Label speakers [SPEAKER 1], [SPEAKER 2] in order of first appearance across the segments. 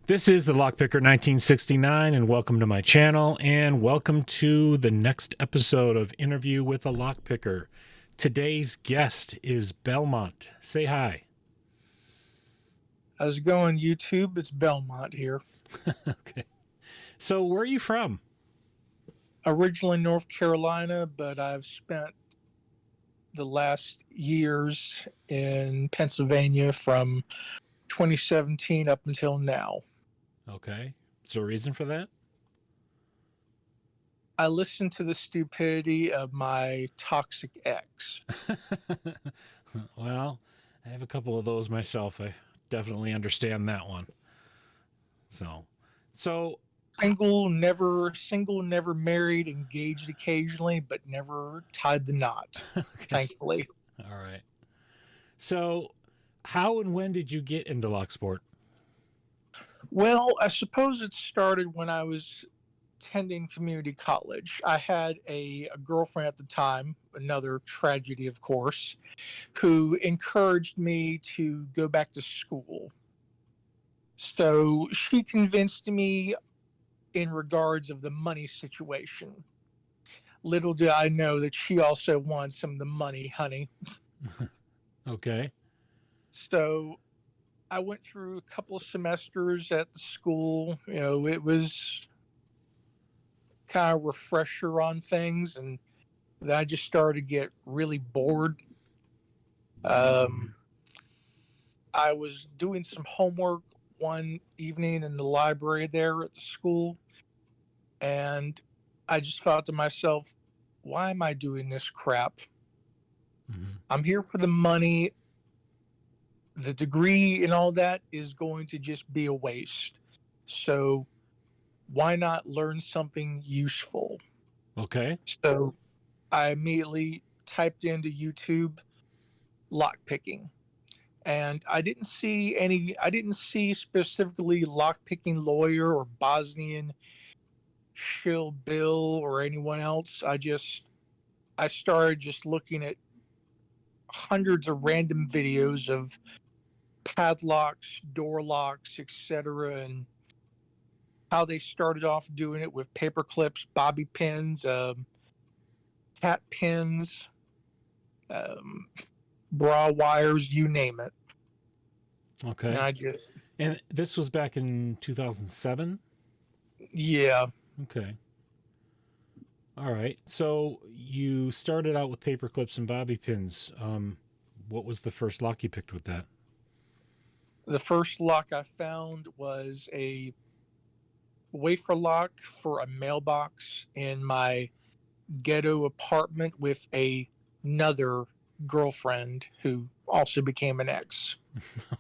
[SPEAKER 1] This is the Lockpicker 1969, and welcome to my channel, and welcome to the next episode of Interview with a Lockpicker. Today's guest is Belmont. Say hi.
[SPEAKER 2] How's it going, YouTube? It's Belmont here.
[SPEAKER 1] Okay. So, where are you from?
[SPEAKER 2] Originally North Carolina, but I've spent the last years in Pennsylvania from 2017 up until now.
[SPEAKER 1] Okay. Is there a reason for that?
[SPEAKER 2] I listened to the stupidity of my toxic ex.
[SPEAKER 1] Well, I have a couple of those myself. I definitely understand that one. So,
[SPEAKER 2] Single, never married, engaged occasionally, but never tied the knot,
[SPEAKER 1] okay.
[SPEAKER 2] thankfully.
[SPEAKER 1] All right. So, how and when did you get into locksport?
[SPEAKER 2] Well, I suppose it started when I was attending community college. I had a girlfriend at the time, another tragedy, of course, who encouraged me to go back to school. So she convinced me in regards of the money situation. Little did I know that she also wanted some of the money, honey.
[SPEAKER 1] Okay.
[SPEAKER 2] So I went through a couple of semesters at the school. It was kind of refresher on things, and then I just started to get really bored. Um, I was doing some homework one evening in the library there at the school, and I just thought to myself, why am I doing this crap?
[SPEAKER 1] Mm-hmm.
[SPEAKER 2] I'm here for the money. The degree and all that is going to just be a waste. So why not learn something useful?
[SPEAKER 1] Okay.
[SPEAKER 2] So I immediately typed into YouTube lockpicking. And I didn't see specifically lockpicking lawyer or Bosnian shill Bill or anyone else. I started just looking at hundreds of random videos of padlocks, door locks, etc., and how they started off doing it with paper clips, bobby pins, hat pins, um, bra wires, you name it. And
[SPEAKER 1] Okay.
[SPEAKER 2] I just,
[SPEAKER 1] And this was back in 2007?
[SPEAKER 2] yeah.
[SPEAKER 1] Okay. All right. So you started out with paper clips and bobby pins. What was the first lock you picked with that?
[SPEAKER 2] The first lock I found was a wafer lock for a mailbox in my ghetto apartment with another girlfriend who also became an ex.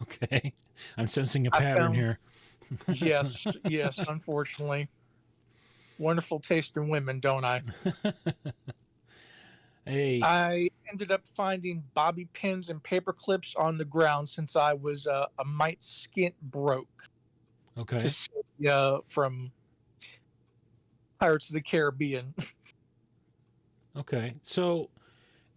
[SPEAKER 1] Okay. I'm sensing a
[SPEAKER 2] I
[SPEAKER 1] pattern
[SPEAKER 2] found,
[SPEAKER 1] here.
[SPEAKER 2] yes, unfortunately. Wonderful taste in women, don't I?
[SPEAKER 1] Hey,
[SPEAKER 2] I ended up finding bobby pins and paper clips on the ground since I was a mite skint broke to
[SPEAKER 1] okay.
[SPEAKER 2] see, from Pirates of the Caribbean.
[SPEAKER 1] Okay. So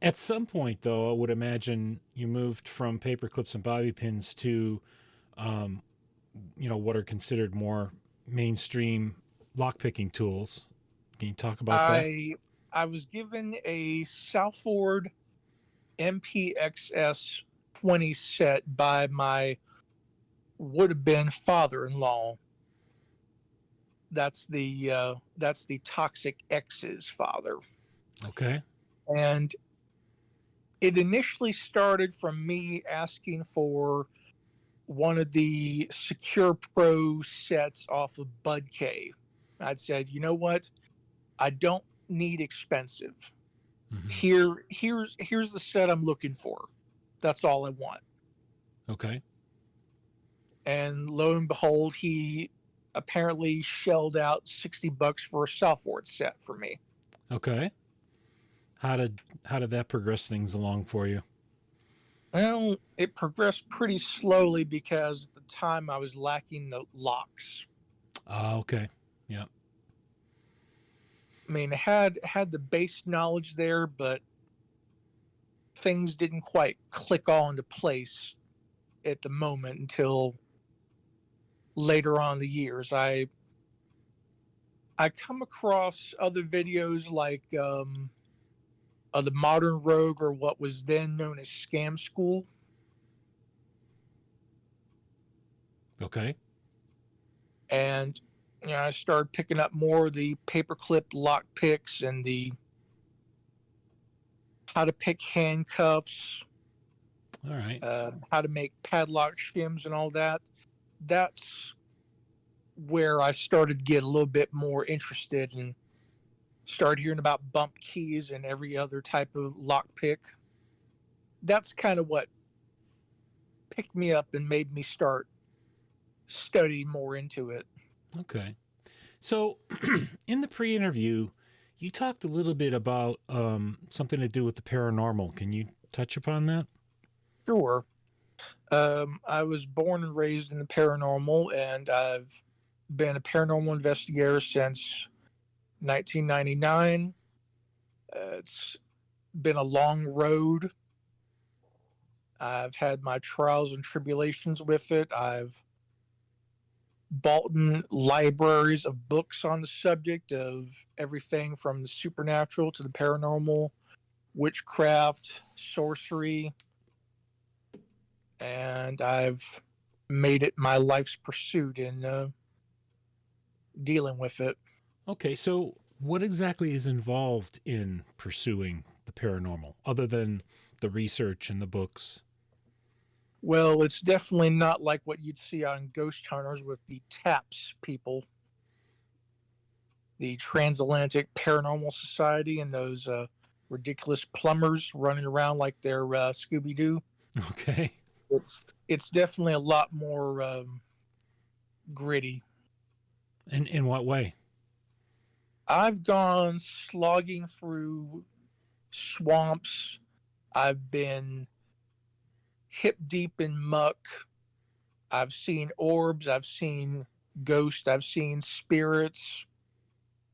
[SPEAKER 1] at some point, though, I would imagine you moved from paper clips and bobby pins to, um, what are considered more mainstream lockpicking tools. Can you talk about that?
[SPEAKER 2] I I was given a Southford MPXS 20 set by my would have been father-in-law. That's the toxic ex's father.
[SPEAKER 1] Okay.
[SPEAKER 2] And it initially started from me asking for one of the Secure Pro sets off of Bud K. I'd said, you know what? I don't need expensive.
[SPEAKER 1] Hmm.
[SPEAKER 2] Here's the set I'm looking for. That's all I want.
[SPEAKER 1] Okay.
[SPEAKER 2] And lo and behold, he apparently shelled out $60 for a software set for me.
[SPEAKER 1] Okay. How did that progress things along for you?
[SPEAKER 2] Well, it progressed pretty slowly because at the time I was lacking the locks.
[SPEAKER 1] Okay. Yeah.
[SPEAKER 2] I mean, I had the base knowledge there, but things didn't quite click all into place at the moment until later on in the years. I come across other videos like the Modern Rogue, or what was then known as Scam School,
[SPEAKER 1] Okay.
[SPEAKER 2] and I started picking up more of the paperclip lock picks and the how to pick handcuffs,
[SPEAKER 1] All right.
[SPEAKER 2] how to make padlock shims, and all that. That's where I started to get a little bit more interested and started hearing about bump keys and every other type of lock pick. That's kind of what picked me up and made me start studying more into it.
[SPEAKER 1] Okay. So, in the pre-interview, you talked a little bit about something to do with the paranormal. Can you touch upon that?
[SPEAKER 2] Sure. I was born and raised in the paranormal, and I've been a paranormal investigator since 1999. It's been a long road. I've had my trials and tribulations with it. I've bought in libraries of books on the subject of everything from the supernatural to the paranormal, witchcraft, sorcery, and I've made it my life's pursuit in dealing with it.
[SPEAKER 1] Okay. So, what exactly is involved in pursuing the paranormal, other than the research and the books?
[SPEAKER 2] Well, it's definitely not like what you'd see on Ghost Hunters with the TAPS people, the Transatlantic Paranormal Society, and those ridiculous plumbers running around like they're Scooby Doo.
[SPEAKER 1] Okay.
[SPEAKER 2] It's definitely a lot more gritty.
[SPEAKER 1] And in what way?
[SPEAKER 2] I've gone slogging through swamps. I've been hip deep in muck. I've seen orbs. I've seen ghosts. I've seen spirits.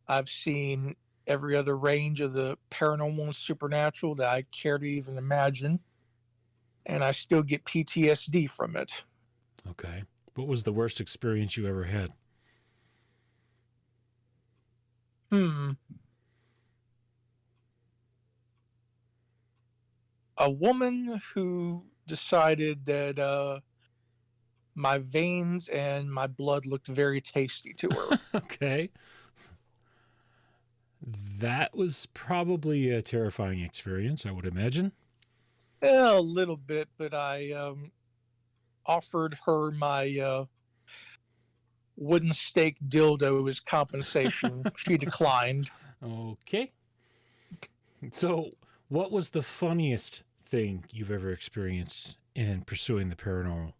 [SPEAKER 2] I've seen every other range of the paranormal and supernatural that I care to even imagine. And I still get PTSD from it.
[SPEAKER 1] Okay. What was the worst experience you ever had?
[SPEAKER 2] Hmm. A woman who decided that my veins and my blood looked very tasty to her.
[SPEAKER 1] Okay. That was probably a terrifying experience, I would imagine.
[SPEAKER 2] A little bit, but I offered her my wooden stake dildo as compensation. She declined.
[SPEAKER 1] Okay. So, what was the funniest thing you've ever experienced in pursuing the paranormal?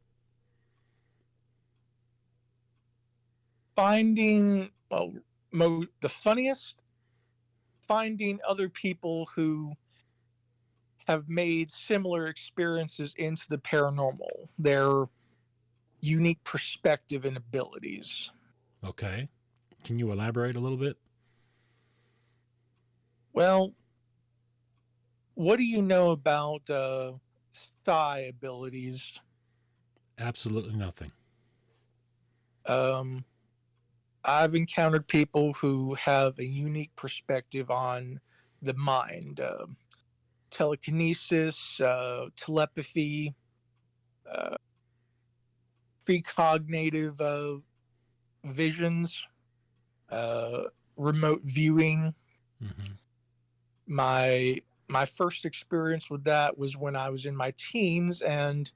[SPEAKER 2] Finding, well, the funniest, finding other people who have made similar experiences into the paranormal, their unique perspective and abilities.
[SPEAKER 1] Okay. Can you elaborate a little bit?
[SPEAKER 2] Well, what do you know about psi abilities?
[SPEAKER 1] Absolutely nothing.
[SPEAKER 2] Um, I've encountered people who have a unique perspective on the mind, telekinesis, telepathy, uh, precognitive visions, uh, remote viewing.
[SPEAKER 1] Mm-hmm.
[SPEAKER 2] My first experience with that was when I was in my teens, and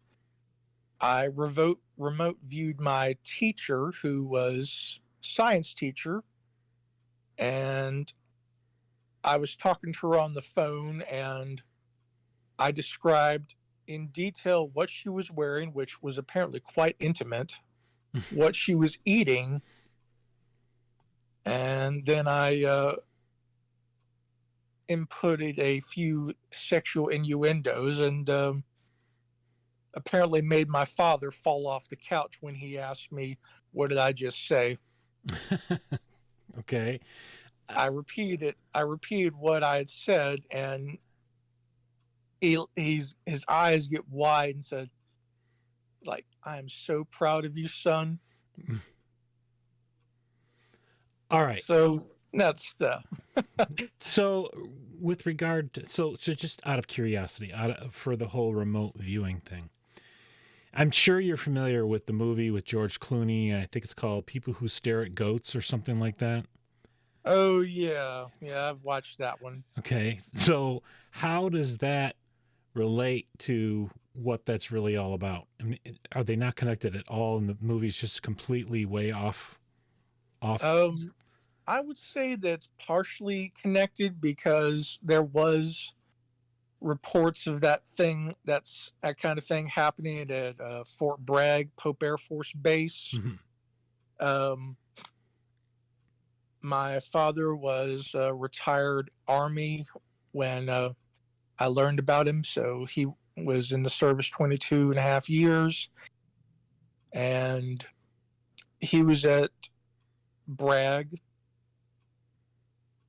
[SPEAKER 2] I remote viewed my teacher, who was science teacher, and I was talking to her on the phone, and I described in detail what she was wearing, which was apparently quite intimate, what she was eating, and then I inputted a few sexual innuendos, and apparently made my father fall off the couch when he asked me, "What did I just say?"
[SPEAKER 1] Okay.
[SPEAKER 2] I repeated it. I repeated what I had said, and his eyes get wide and said, "Like, I am so proud of you, son."
[SPEAKER 1] All right.
[SPEAKER 2] So that's
[SPEAKER 1] So, with regard to so just out of curiosity, for the whole remote viewing thing, I'm sure you're familiar with the movie with George Clooney. I think it's called People Who Stare at Goats or something like that.
[SPEAKER 2] oh yeah, yeah, I've watched that one.
[SPEAKER 1] Okay, so how does that relate to what that's really all about? I mean, are they not connected at all? And the movie's just completely way off. Off.
[SPEAKER 2] Um, I would say that's partially connected because there was reports of that kind of thing happening at Fort Bragg Pope Air Force Base.
[SPEAKER 1] Mhm.
[SPEAKER 2] Um, my father was a retired Army when I learned about him, so he was in the service 22 and a half years, and he was at Bragg.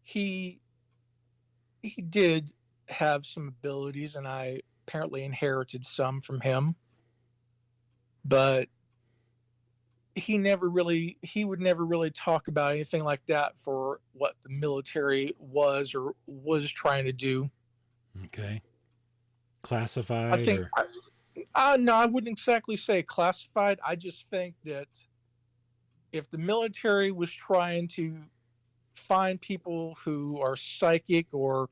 [SPEAKER 2] He he did have some abilities, and I apparently inherited some from him, but he would never really talk about anything like that for what the military was or was trying to do.
[SPEAKER 1] Okay.
[SPEAKER 2] I
[SPEAKER 1] Classified
[SPEAKER 2] think
[SPEAKER 1] or
[SPEAKER 2] no, I wouldn't exactly say classified. I just think that if the military was trying to find people who are psychic or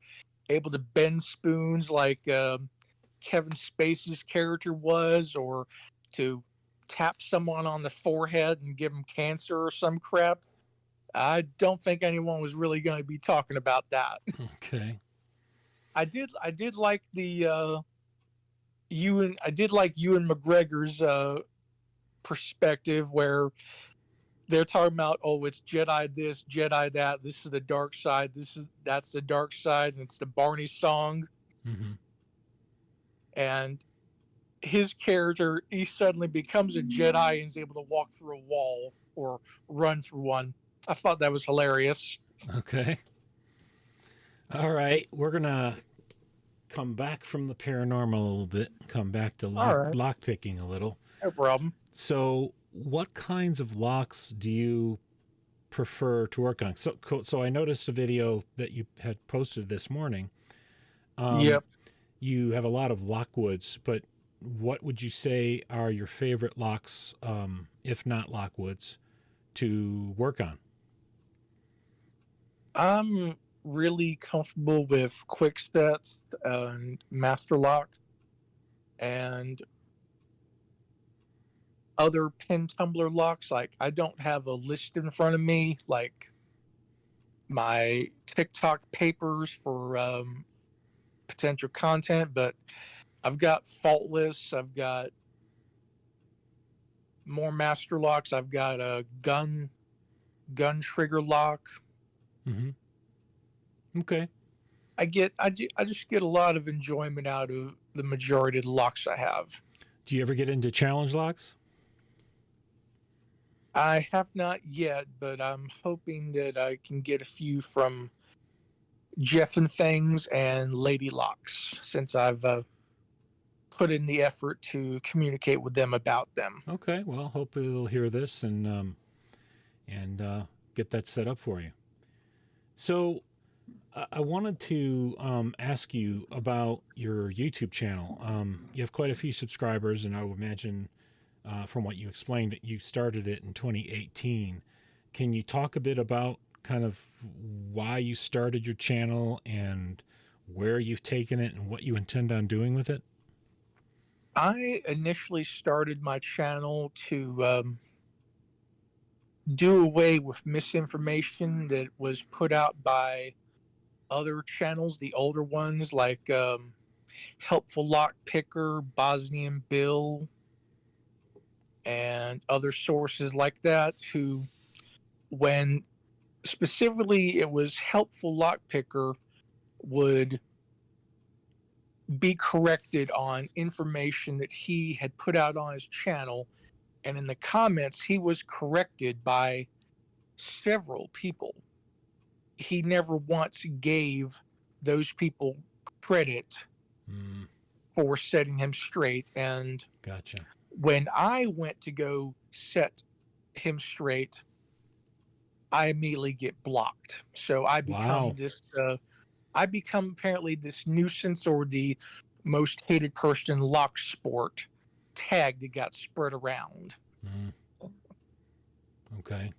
[SPEAKER 2] able to bend spoons like Kevin Spacey's character was, or to tap someone on the forehead and give them cancer or some crap, I don't think anyone was really going to be talking about that.
[SPEAKER 1] okay.
[SPEAKER 2] I did like the I did like Ewan McGregor's perspective where they're talking about, oh, it's Jedi this, Jedi that. This is the dark side. That's the dark side, and it's the Barney song.
[SPEAKER 1] Mm-hmm.
[SPEAKER 2] And his character, he suddenly becomes a Jedi and is able to walk through a wall or run through one. I thought that was hilarious.
[SPEAKER 1] Okay. All right. We're gonna come back from the paranormal a little bit. Come back to
[SPEAKER 2] All right,
[SPEAKER 1] lock picking a little.
[SPEAKER 2] no problem.
[SPEAKER 1] So, what kinds of locks do you prefer to work on? So I noticed a video that you had posted this morning. Um,
[SPEAKER 2] Yep.
[SPEAKER 1] you have a lot of Lockwoods, but what would you say are your favorite locks, if not Lockwoods, to work on?
[SPEAKER 2] I'm really comfortable with quick sets and master lock and other pin tumbler locks. Like, I don't have a list in front of me, like my TikTok papers for potential content, but I've got faultless. I've got more master locks. I've got a gun trigger lock.
[SPEAKER 1] Mm-hmm. Okay.
[SPEAKER 2] I just get a lot of enjoyment out of the majority of the locks I have.
[SPEAKER 1] Do you ever get into challenge locks?
[SPEAKER 2] I have not yet, but I'm hoping that I can get a few from Jeff and Things and Lady Locks since I've put in the effort to communicate with them about them.
[SPEAKER 1] Okay. Well, hopefully they'll hear this and get that set up for you. So I wanted to ask you about your YouTube channel. You have quite a few subscribers, and I would imagine, from what you explained, that you started it in 2018. Can you talk a bit about kind of why you started your channel and where you've taken it and what you intend on doing with it?
[SPEAKER 2] I initially started my channel to do away with misinformation that was put out by other channels, the older ones like Helpful Lock Picker, Bosnian Bill, and other sources like that. Who, when specifically it was Helpful Lock Picker, would be corrected on information that he had put out on his channel. And in the comments, he was corrected by several people. He never once gave those people credit
[SPEAKER 1] Mm,
[SPEAKER 2] for setting him straight. And
[SPEAKER 1] gotcha.
[SPEAKER 2] when I went to go set him straight, I immediately get blocked. So
[SPEAKER 1] Wow.
[SPEAKER 2] I become apparently this nuisance, or the most hated person in locksport tag that got spread around.
[SPEAKER 1] Mm, okay.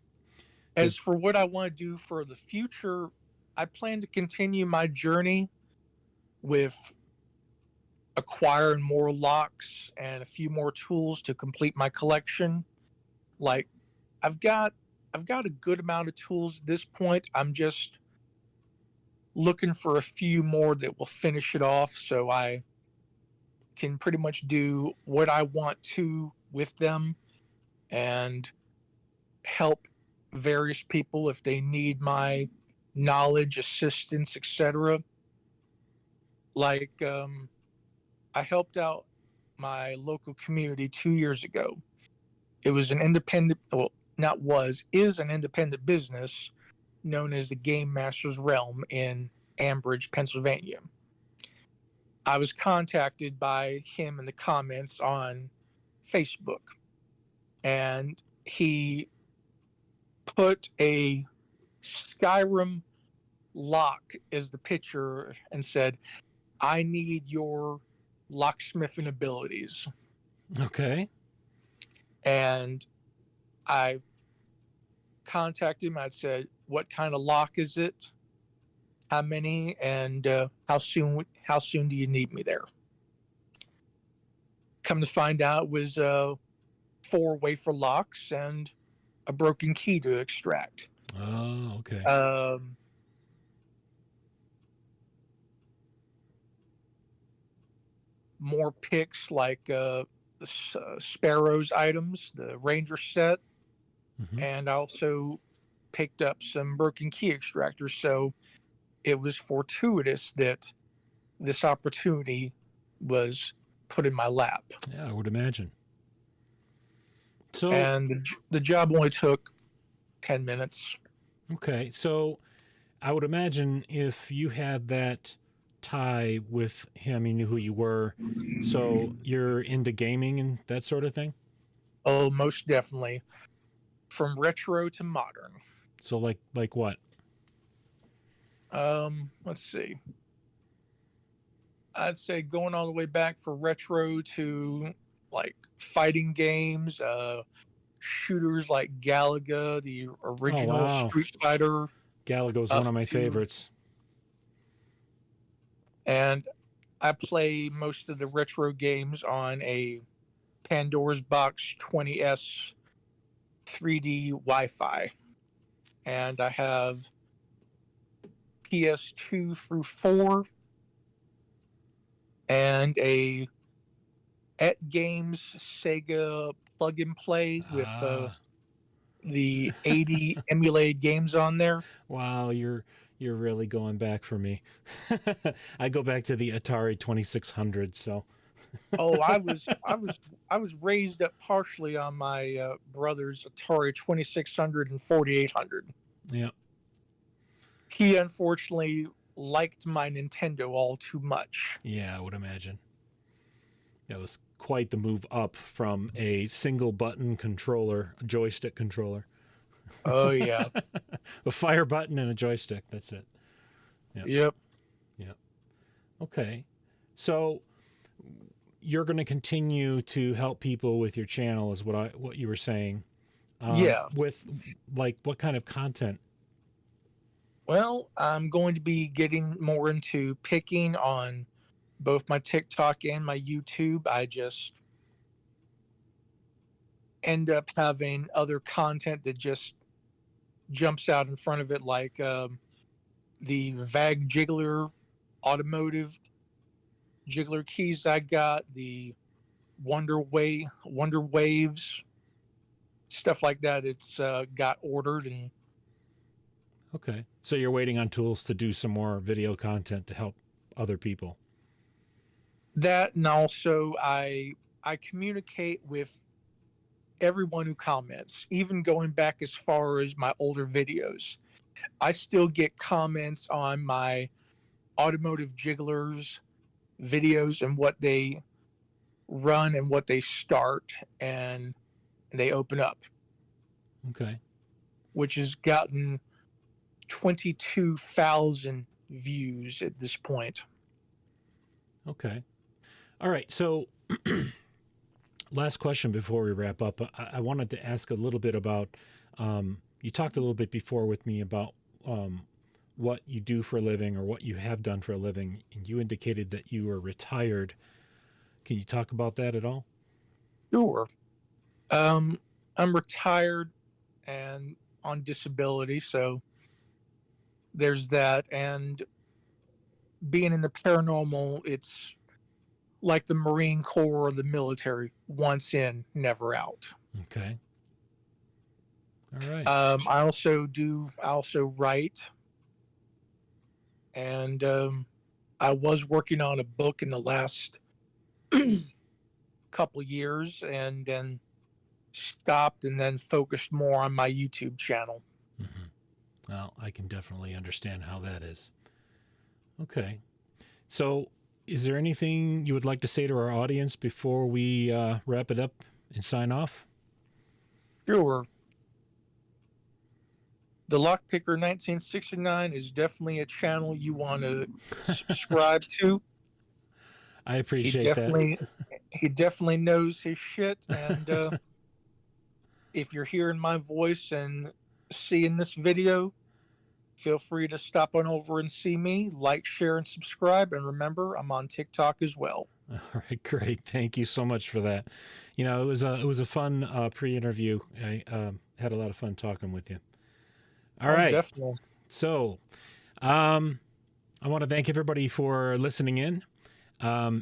[SPEAKER 1] Did
[SPEAKER 2] As for what I want to do for the future, I plan to continue my journey with acquiring more locks and a few more tools to complete my collection. Like I've got I've got a good amount of tools at this point. I'm just looking for a few more that will finish it off so I can pretty much do what I want to with them and help various people if they need my knowledge, assistance, etc. Like I helped out my local community 2 years ago. It was an independent, well, not was, is an independent business known as the Game Master's Realm in Ambridge, Pennsylvania. I was contacted by him in the comments on Facebook, and he put a Skyrim lock as the picture and said, I need your locksmithing abilities.
[SPEAKER 1] okay.
[SPEAKER 2] And I contacted him. I said, what kind of lock is it? How many? And how soon do you need me there? Come to find out, it was 4 wafer locks and a broken key to extract.
[SPEAKER 1] Oh, okay.
[SPEAKER 2] Um, More picks like Sparrow's items, the Ranger set,
[SPEAKER 1] Hmm.
[SPEAKER 2] and I also picked up some broken key extractors. So it was fortuitous that this opportunity was put in my lap.
[SPEAKER 1] Yeah, I would imagine. So,
[SPEAKER 2] And the job only took 10 minutes.
[SPEAKER 1] okay. So, I would imagine if you had that tie with him, he knew who you were. So, you're into gaming and that sort of thing?
[SPEAKER 2] Oh, most definitely. From retro to modern.
[SPEAKER 1] So, like what?
[SPEAKER 2] Let's see. I'd say going all the way back for retro to like fighting games, shooters like Galaga, the
[SPEAKER 1] Oh,
[SPEAKER 2] original
[SPEAKER 1] wow.
[SPEAKER 2] Street Fighter,
[SPEAKER 1] Galago's one
[SPEAKER 2] up
[SPEAKER 1] of my
[SPEAKER 2] to,
[SPEAKER 1] favorites.
[SPEAKER 2] and I play most of the retro games on a Pandora's Box 20S 3D Wi Fi. And I have PS2 through 4 and a at Games Sega plug and play with
[SPEAKER 1] Ah,
[SPEAKER 2] the 80 emulated games on there.
[SPEAKER 1] wow, you're really going back for me. I go back to the Atari 2600, so
[SPEAKER 2] Oh, I was raised up partially on my brother's Atari 2600 and 4800.
[SPEAKER 1] yeah.
[SPEAKER 2] He unfortunately liked my Nintendo all too much.
[SPEAKER 1] Yeah, I would imagine. That was quite the move up from a single button controller, a joystick controller.
[SPEAKER 2] Oh yeah.
[SPEAKER 1] A fire button and a joystick, that's it. Yep.
[SPEAKER 2] Yep.
[SPEAKER 1] Yep. Okay. So you're going to continue to help people with your channel is what you were saying.
[SPEAKER 2] Yeah.
[SPEAKER 1] With like what kind of content?
[SPEAKER 2] Well, I'm going to be getting more into picking on both my TikTok and my YouTube. I just end up having other content that just jumps out in front of it, like the VAG Jiggler automotive jiggler keys I got, the Wonder Waves, stuff like that. It's got ordered, and
[SPEAKER 1] Okay. So you're waiting on tools to do some more video content to help other people.
[SPEAKER 2] that, and also I communicate with everyone who comments, even going back as far as my older videos. I still get comments on my automotive jigglers videos and what they run and what they start and they open up.
[SPEAKER 1] Okay.
[SPEAKER 2] which has gotten 22,000 views at this point.
[SPEAKER 1] Okay. All right. So, last question before we wrap up. I wanted to ask a little bit about. You talked a little bit before with me about what you do for a living or what you have done for a living, and you indicated that you were retired. Can you talk about that at all?
[SPEAKER 2] Sure. I'm retired and on disability, so there's that. And being in the paranormal, it's like the Marine Corps or the military, once in, never out.
[SPEAKER 1] Okay. All right.
[SPEAKER 2] I also write, and I was working on a book in the last couple years, and then stopped, and then focused more on my YouTube channel.
[SPEAKER 1] Well, I can definitely understand how that is. Okay. So, is there anything you would like to say to our audience before we wrap it up and sign off?
[SPEAKER 2] Sure. The Lockpicker 1969 is definitely a channel you want to subscribe to.
[SPEAKER 1] I
[SPEAKER 2] He
[SPEAKER 1] appreciate that.
[SPEAKER 2] definitely he definitely knows his shit, and if you're hearing my voice and seeing this video, feel free to stop on over and see me, like, share, and subscribe. And remember, I'm on TikTok as well.
[SPEAKER 1] All right, great. Thank you so much for that. It was a fun pre-interview. I had a lot of fun talking with you. All
[SPEAKER 2] Oh,
[SPEAKER 1] right.
[SPEAKER 2] definitely.
[SPEAKER 1] So, I want to thank everybody for listening in.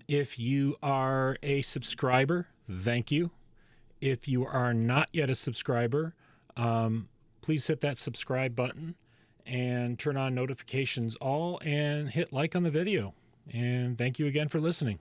[SPEAKER 1] If you are a subscriber, thank you. If you are not yet a subscriber, please hit that subscribe button and turn on notifications all and hit like on the video. And thank you again for listening.